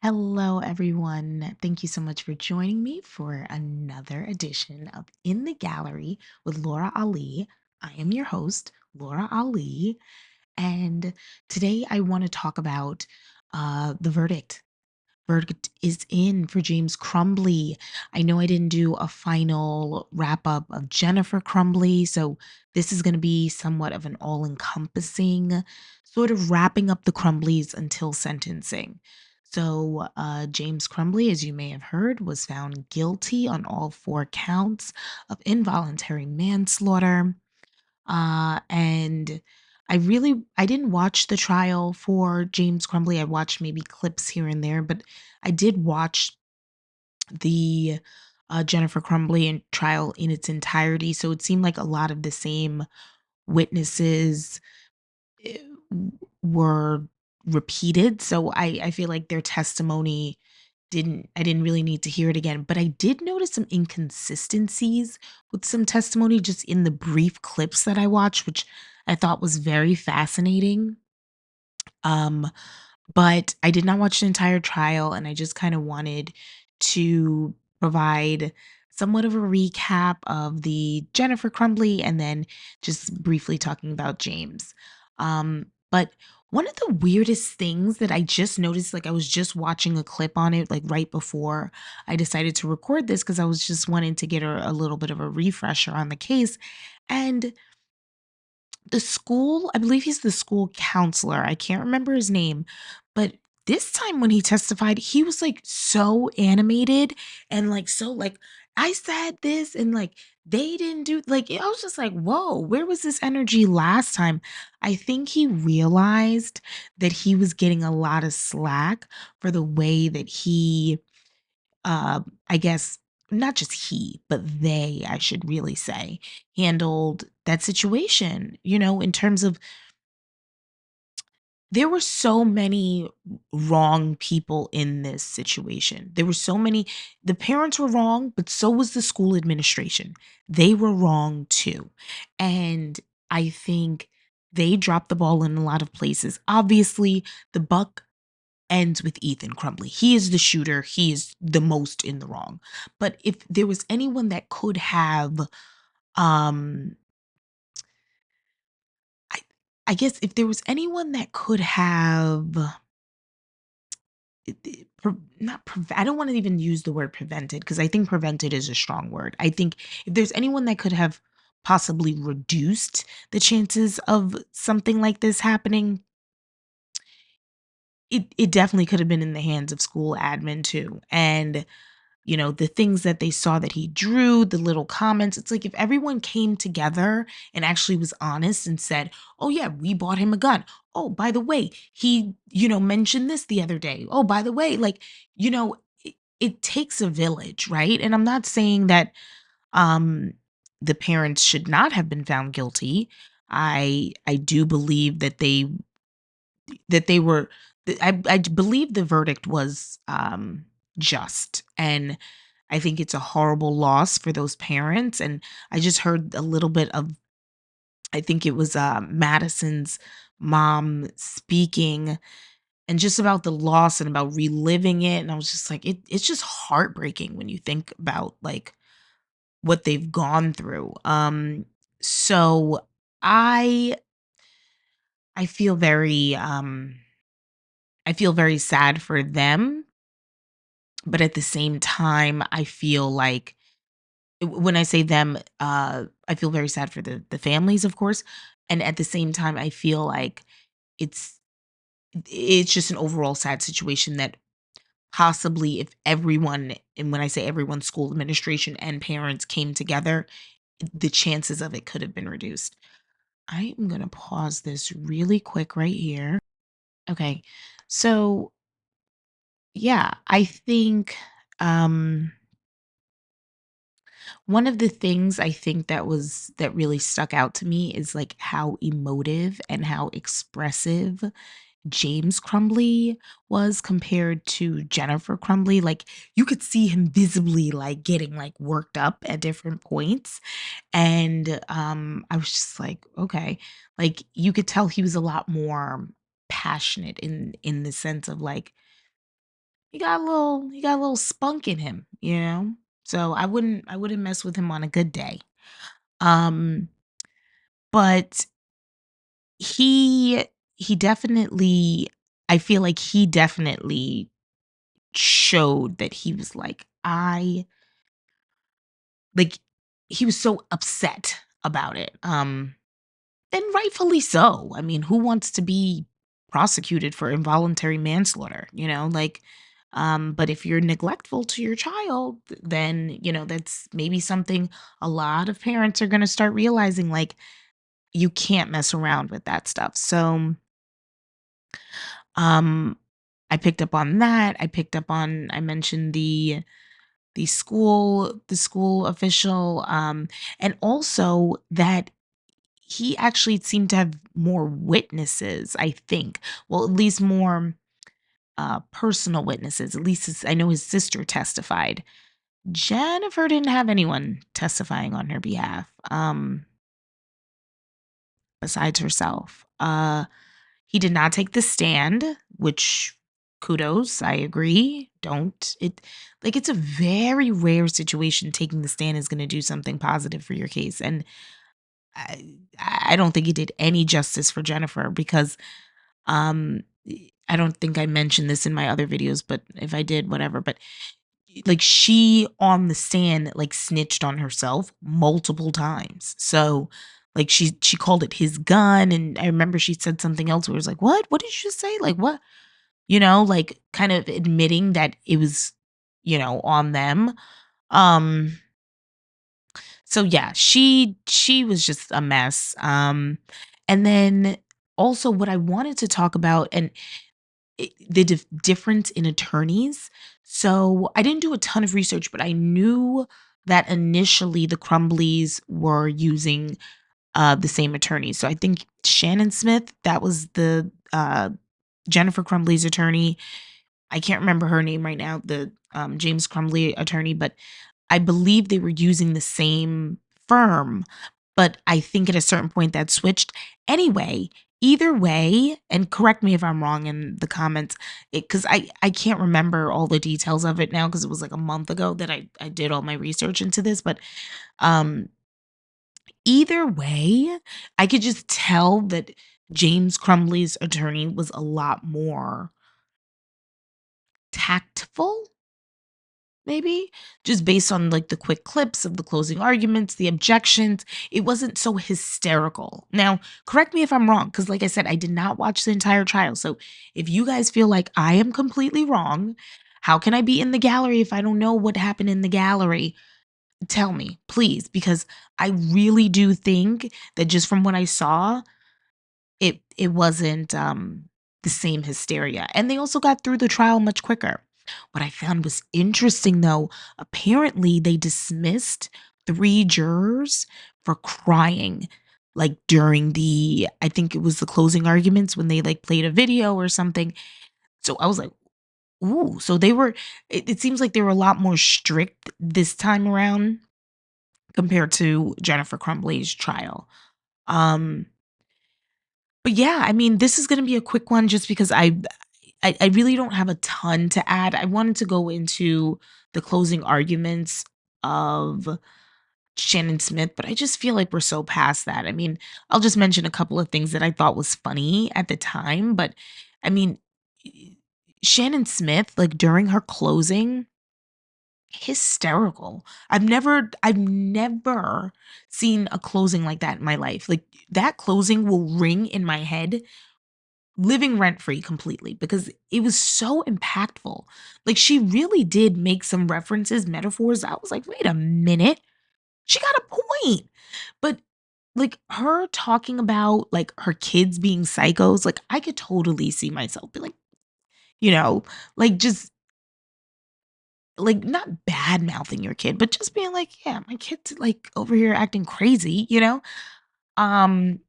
Hello, everyone. Thank you so much for joining me for another edition of In the Gallery with Laura Ali. I am your host, Laura Ali, and today I want to talk about the verdict is in for James Crumbley. I know I didn't do a final wrap up of Jennifer Crumbley, so this is going to be somewhat of an all encompassing sort of wrapping up the Crumbleys until sentencing. James Crumbley, as you may have heard, was found guilty on all four counts of involuntary manslaughter. And I didn't watch the trial for James Crumbley. I watched maybe clips here and there, but I did watch the Jennifer Crumbley trial in its entirety. So it seemed like a lot of the same witnesses eh, were repeated. So I feel like their testimony I didn't really need to hear it again, but I did notice some inconsistencies with some testimony just in the brief clips that I watched, which I thought was very fascinating. Um, but I did not watch the entire trial, and I just kind of wanted to provide somewhat of a recap of the Jennifer Crumbley and then just briefly talking about James. But one of the weirdest things that I just noticed, like I was just watching a clip on it, like right before I decided to record this, because I was just wanting to get a little bit of a refresher on the case. And the school, I believe he's the school counselor. I can't remember his name, but this time when he testified, he was like so animated and like so like I said this and like they didn't do like I was just like, "Whoa, where was this energy last time?" I think he realized that he was getting a lot of slack for the way that I guess not just he, but they, I should really say, handled that situation, in terms of there were so many wrong people in this situation. There were so many, the parents were wrong, but so was the school administration. They were wrong too. And I think they dropped the ball in a lot of places. Obviously, the buck ends with Ethan Crumbley. He is the shooter. He is the most in the wrong. But if there was anyone that could have, um, I, I guess if there was anyone that could have, not I don't want to even use the word prevented because I think prevented is a strong word. I think if there's anyone that could have possibly reduced the chances of something like this happening, it definitely could have been in the hands of school admin too. And the things that they saw that he drew, the little comments, it's like if everyone came together and actually was honest and said, "Oh yeah, we bought him a gun. Oh, by the way, he, mentioned this the other day. Oh, by the way, like, it takes a village, right?" And I'm not saying that um the parents should not have been found guilty. I do believe that they were I believe the verdict was just, and I think it's a horrible loss for those parents. And I just heard a little bit of, I think it was Madison's mom speaking and just about the loss and about reliving it. And I was just like, it's just heartbreaking when you think about like what they've gone through. So I I feel very I feel very sad for them, but at the same time, I feel like when I say them, I feel very sad for the families, of course, and at the same time, I feel like it's it's just an overall sad situation that possibly if everyone, and when I say everyone, school administration and parents came together, the chances of it could have been reduced. I am gonna pause this really quick right here. Okay, so yeah, I think um one of the things I think that really stuck out to me is, like, how emotive and how expressive James Crumbley was compared to Jennifer Crumbley. Like, you could see him visibly, like, getting, like, worked up at different points, and, I was just like, "Okay." Like, you could tell he was a lot more passionate in the sense of, like, he got a little spunk in him, you know? So I wouldn't mess with him on a good day. Um, but he he definitely I feel like he definitely showed that he was like he was so upset about it. And rightfully so. I mean, who wants to be prosecuted for involuntary manslaughter, you know? But if you're neglectful to your child, then, that's maybe something a lot of parents are going to start realizing, like, you can't mess around with that stuff. So, um, I picked up on that. I mentioned the school official, and also that he actually seemed to have more witnesses, I think. Well, at least more, personal witnesses. At least I know his sister testified. Jennifer didn't have anyone testifying on her behalf, besides herself. He did not take the stand, which kudos, I agree. Don't it like it's a very rare situation taking the stand is going to do something positive for your case. And I I don't think he did any justice for Jennifer because um I don't think I mentioned this in my other videos, but if I did, whatever. But like she on the stand like snitched on herself multiple times. So like she called it his gun, and I remember she said something else where it was like, "What? What did you just say? Like what?" Like kind of admitting that it was, on them. Um so yeah, she was just a mess. And then also what I wanted to talk about, and the difference in attorneys. So I didn't do a ton of research, but I knew that initially the Crumbleys were using the same attorneys. So I think Shannon Smith, that was the Jennifer Crumbly's attorney. I can't remember her name right now, the James Crumbley attorney, but I believe they were using the same firm, but I think at a certain point that switched. Anyway, either way, and correct me if I'm wrong in the comments, because I can't remember all the details of it now because it was like a month ago that I did all my research into this. But um, either way, I could just tell that James Crumbley's attorney was a lot more tactful, maybe, just based on like the quick clips of the closing arguments, the objections. It wasn't so hysterical. Now, correct me if I'm wrong, because like I said, I did not watch the entire trial. So if you guys feel like I am completely wrong, how can I be in the gallery if I don't know what happened in the gallery? Tell me, please, because I really do think that just from what I saw, it wasn't, the same hysteria, and they also got through the trial much quicker. What I found was interesting, though, apparently they dismissed 3 jurors for crying, like, during the I think it was the closing arguments when they, like, played a video or something. So I was like, "Ooh," so it seems like they were a lot more strict this time around compared to Jennifer Crumbley's trial. Um But yeah, I mean, this is gonna be a quick one just because I really don't have a ton to add. I wanted to go into the closing arguments of Shannon Smith, but I just feel like we're so past that. I mean, I'll just mention a couple of things that I thought was funny at the time, but I mean, Shannon Smith, like during her closing, hysterical. I've never seen a closing like that in my life. Like that closing will ring in my head living rent free completely because it was so impactful. Like she really did make some references, metaphors. I was like, wait a minute, she got a point. But like her talking about like her kids being psychos, like I could totally see myself be like, you know, like just like not bad mouthing your kid, but just being like, yeah, my kid's like over here acting crazy, you know? Um,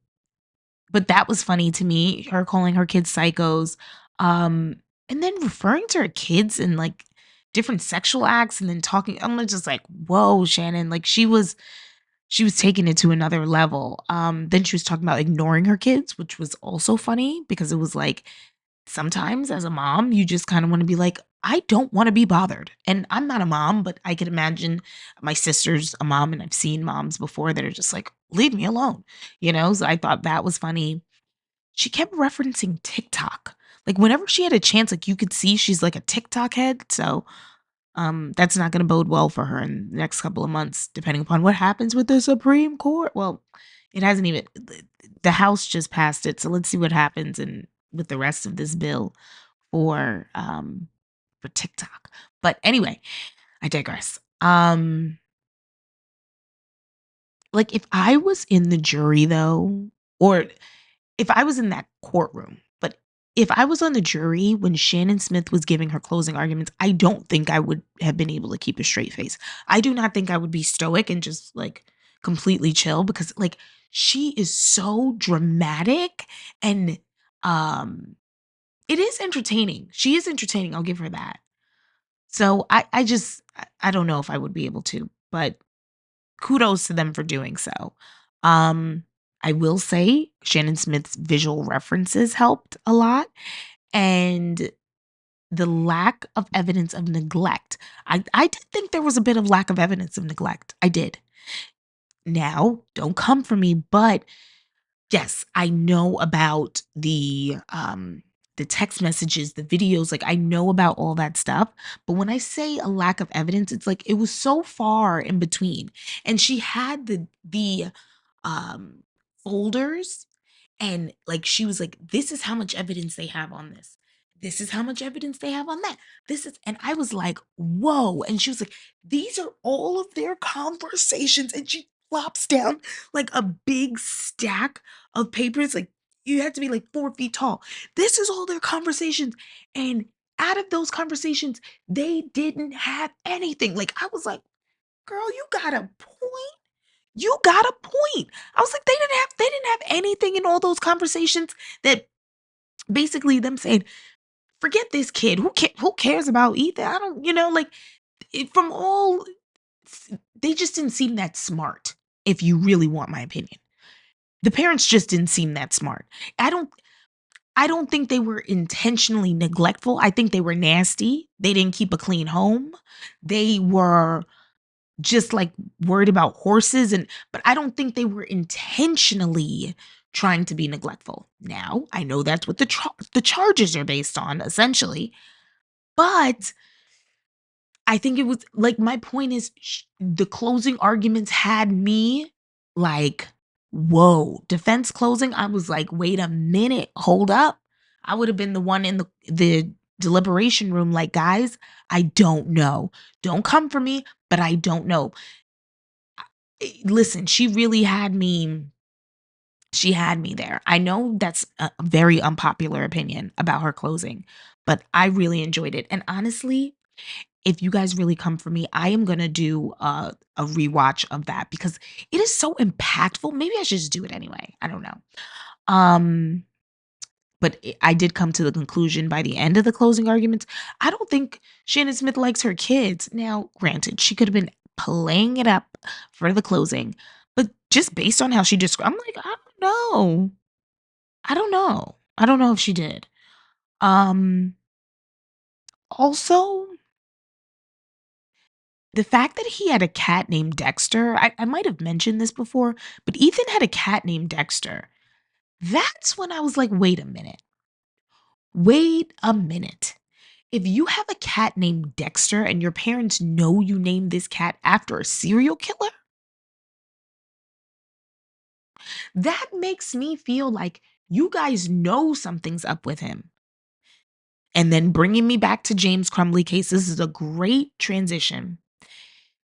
But that was funny to me, her calling her kids psychos, and then referring to her kids in, like, different sexual acts and then talking I'm just like, "Whoa, Shannon," like, she was taking it to another level. Then she was talking about ignoring her kids, which was also funny because it was like, sometimes as a mom, you just kinda wanna be like, I don't wanna be bothered, and I'm not a mom, but I could imagine my sister's a mom, and I've seen moms before that are just like, "Leave me alone," you know? So I thought that was funny. She kept referencing TikTok. Like, whenever she had a chance, like, you could see she's like a TikTok head, so, that's not gonna bode well for her in the next couple of months, depending upon what happens with the Supreme Court. Well, it hasn't even the House just passed it, so let's see what happens with the rest of this bill for, for TikTok. But anyway, I digress. Like, if I was in the jury though, or if I was in that courtroom, but if I was on the jury when Shannon Smith was giving her closing arguments, I don't think I would have been able to keep a straight face. I do not think I would be stoic and just like completely chill because like she is so dramatic and um it is entertaining. She is entertaining. I'll give her that. So I don't know if I would be able to, but kudos to them for doing so. Um, I will say Shannon Smith's visual references helped a lot, and the lack of evidence of neglect. I did think there was a bit of lack of evidence of neglect. I did. Now, don't come for me, but yes, I know about the text messages, the videos, like I know about all that stuff. But when I say a lack of evidence, it's like it was so far in between. And she had the um folders and like she was like, this is how much evidence they have on this. This is how much evidence they have on that. This is, and I was like, whoa. And she was like, these are all of their conversations. And she flops down like a big stack of papers. Like you had to be like 4 feet tall. This is all their conversations. And out of those conversations, they didn't have anything. Like I was like, girl, you got a point. You got a point. I was like, they didn't have anything in all those conversations that basically them saying, forget this kid. Who cares about Ethan? I don't, like from all they just didn't seem that smart, if you really want my opinion. The parents just didn't seem that smart. I don't I don't think they were intentionally neglectful. I think they were nasty. They didn't keep a clean home. They were just like worried about horses but I don't think they were intentionally trying to be neglectful. Now, I know that's what the charges are based on essentially, but I think it was like my point is the closing arguments had me like, whoa, defense closing. I was like, wait a minute, hold up. I would have been the one in the deliberation room, like, guys, I don't know. Don't come for me, but I don't know. Listen, she had me there. I know that's a very unpopular opinion about her closing, but I really enjoyed it. And honestly, if you guys really come for me, I am gonna do a rewatch of that because it is so impactful. Maybe I should just do it anyway. I don't know. Um, but I did come to the conclusion by the end of the closing arguments, I don't think Shannon Smith likes her kids. Now, granted, she could have been playing it up for the closing, but just based on how she described, I'm like, I don't know. I don't know. I don't know if she did. Um, Also, the fact that he had a cat named Dexter, I might have mentioned this before, but Ethan had a cat named Dexter. That's when I was like, wait a minute. Wait a minute. If you have a cat named Dexter and your parents know you named this cat after a serial killer, that makes me feel like you guys know something's up with him. And then bringing me back to James Crumbley case, this is a great transition.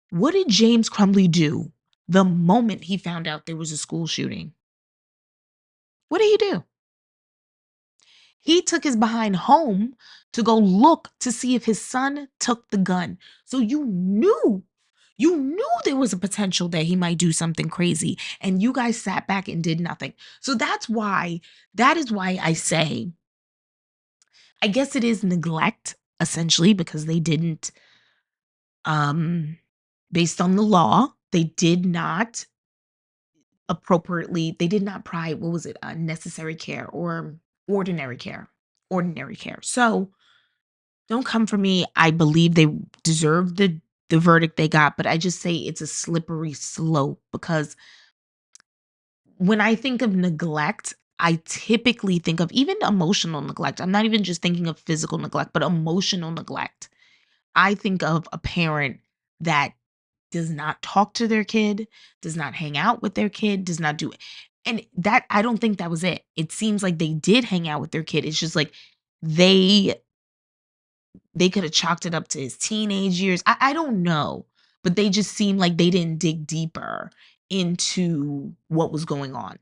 What did James Crumbley do the moment he found out there was a school shooting? What did he do? He took his behind home to go look to see if his son took the gun. So you knew there was a potential that he might do something crazy and you guys sat back and did nothing. So that is why I say I guess it is neglect essentially because they didn't um based on the law, they did not they did not provide what was it? Necessary care or ordinary care. Ordinary care. So Don't come for me. I believe they deserve the verdict they got, but I just say it's a slippery slope because when I think of neglect, I typically think of even emotional neglect. I'm not even just thinking of physical neglect, but emotional neglect. I think of a parent that does not talk to their kid, does not hang out with their kid, does not do, and that I don't think that was it. It seems like they did hang out with their kid. It's just like they they could have chalked it up to his teenage years. I don't know, but they just seem like they didn't dig deeper into what was going on.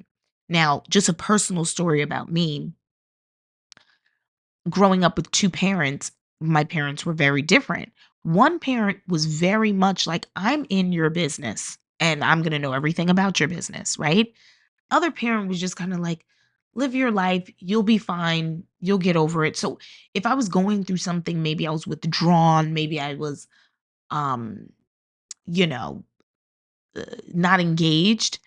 Now, just a personal story about me, growing up with 2 parents, my parents were very different. One parent was very much like, "I'm in your business, and I'm gonna know everything about your business," right? Other parent was just kinda like, "Live your life, you'll be fine, you'll get over it." So, if I was going through something, maybe I was withdrawn, maybe I was, um, you know, not engaged,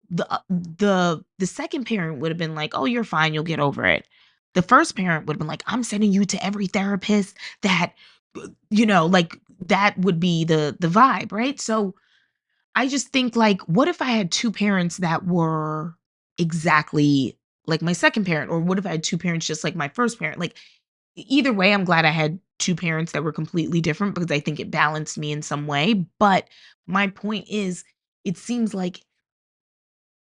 the second parent would have been like, "Oh, you're fine, you'll get over it." The first parent would have been like, "I'm sending you to every therapist that," like, that would be the vibe, right? So, I just think, like, what if I had 2 parents that were exactly like my second parent? Or what if I had 2 parents just like my first parent? Like, either way, I'm glad I had 2 parents that were completely different because I think it balanced me in some way, but my point is, it seems like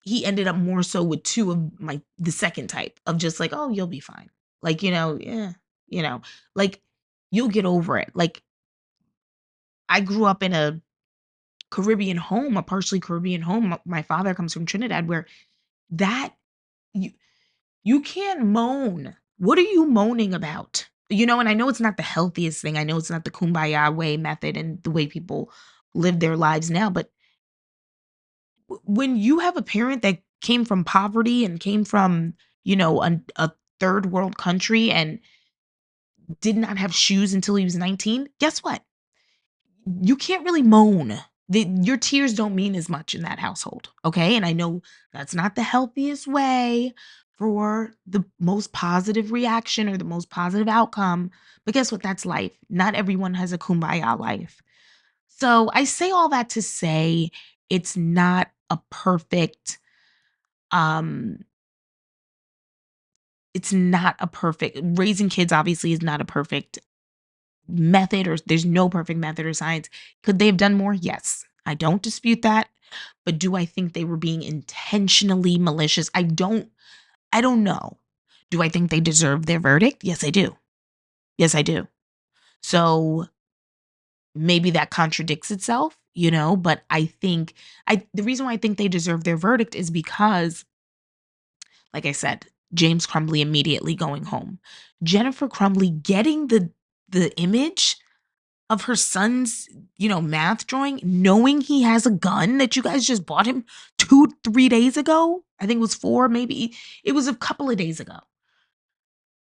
he ended up more so with 2 of the second type of just like, "Oh, you'll be fine." Like, yeah, you know, like, "You'll get over it." Like, I grew up in a Caribbean home, a partially Caribbean home. My father comes from Trinidad where that you you can't moan. What are you moaning about? And I know it's not the healthiest thing. I know it's not the kumbaya way method and the way people live their lives now, but when you have a parent that came from poverty and came from, a third world country and did not have shoes until he was 19, guess what? You can't really moan. Your tears don't mean as much in that household, okay? And I know that's not the healthiest way for the most positive reaction or the most positive outcome, but guess what? That's life. Not everyone has a kumbaya life. So I say all that to say it's not a perfect um it's not a perfect raising kids obviously is not a perfect method, or there's no perfect method or science. Could they have done more? Yes. I don't dispute that. But do I think they were being intentionally malicious? I don't know. Do I think they deserve their verdict? Yes, I do. Yes, I do. So maybe that contradicts itself, but I think I the reason why I think they deserve their verdict is because, like I said, James Crumbley immediately going home. Jennifer Crumbley getting the image of her son's, math drawing, knowing he has a gun that you guys just bought him 2, 3 days ago. I think it was 4, maybe. It was a couple of days ago.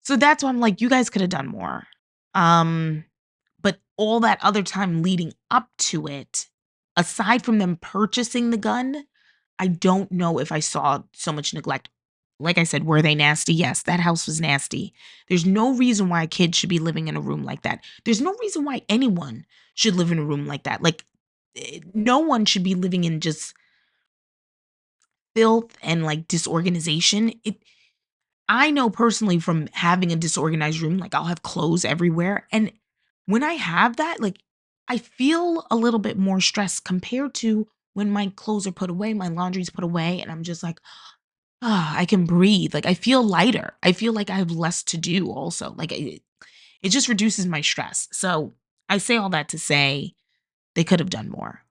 So that's why I'm like, you guys could have done more. Um, but all that other time leading up to it, aside from them purchasing the gun, I don't know if I saw so much neglect. Like I said, were they nasty? Yes, that house was nasty. There's no reason why a kid should be living in a room like that. There's no reason why anyone should live in a room like that. Like, no one should be living in just filth and like disorganization. I know personally from having a disorganized room, like I'll have clothes everywhere. And when I have that, like I feel a little bit more stressed compared to when my clothes are put away, my laundry's put away, and I'm just like, ah, I can breathe. Like I feel lighter. I feel like I have less to do also. Like it just reduces my stress. So I say all that to say they could have done more.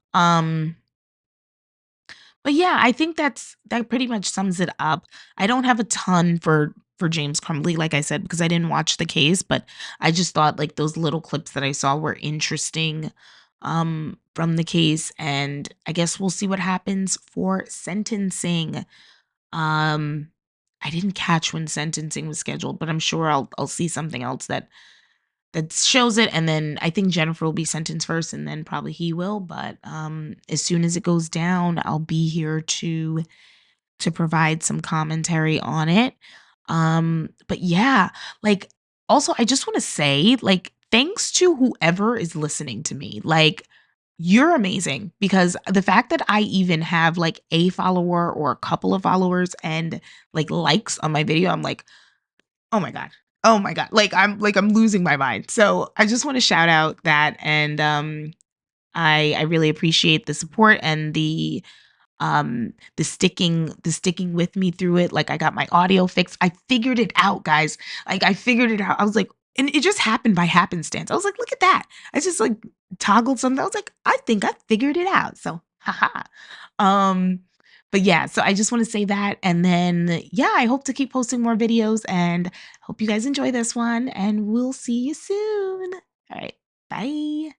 But yeah, I think that pretty much sums it up. I don't have a ton for James Crumbley, like I said, because I didn't watch the case, but I just thought like those little clips that I saw were interesting from the case, and I guess we'll see what happens for sentencing. Um I didn't catch when sentencing was scheduled, but I'm sure I'll see something else that shows it, and then I think Jennifer will be sentenced first and then probably he will, but as soon as it goes down, I'll be here to provide some commentary on it. But yeah, like also I just want to say like thanks to whoever is listening to me. Like, you're amazing because the fact that I even have like a follower or a couple of followers and like likes on my video, I'm like, oh my God. Oh my God. I'm losing my mind. So I just want to shout out that and I really appreciate the support and the sticking with me through it. Like, I got my audio fixed. I figured it out, guys. Like, I figured it out. I was like, and it just happened by happenstance. I was like, look at that. I just like toggled something. I was like, I think I figured it out. So haha. um but yeah, so I just want to say that, and then yeah, I hope to keep posting more videos, and hope you guys enjoy this one, and we'll see you soon. All right, bye.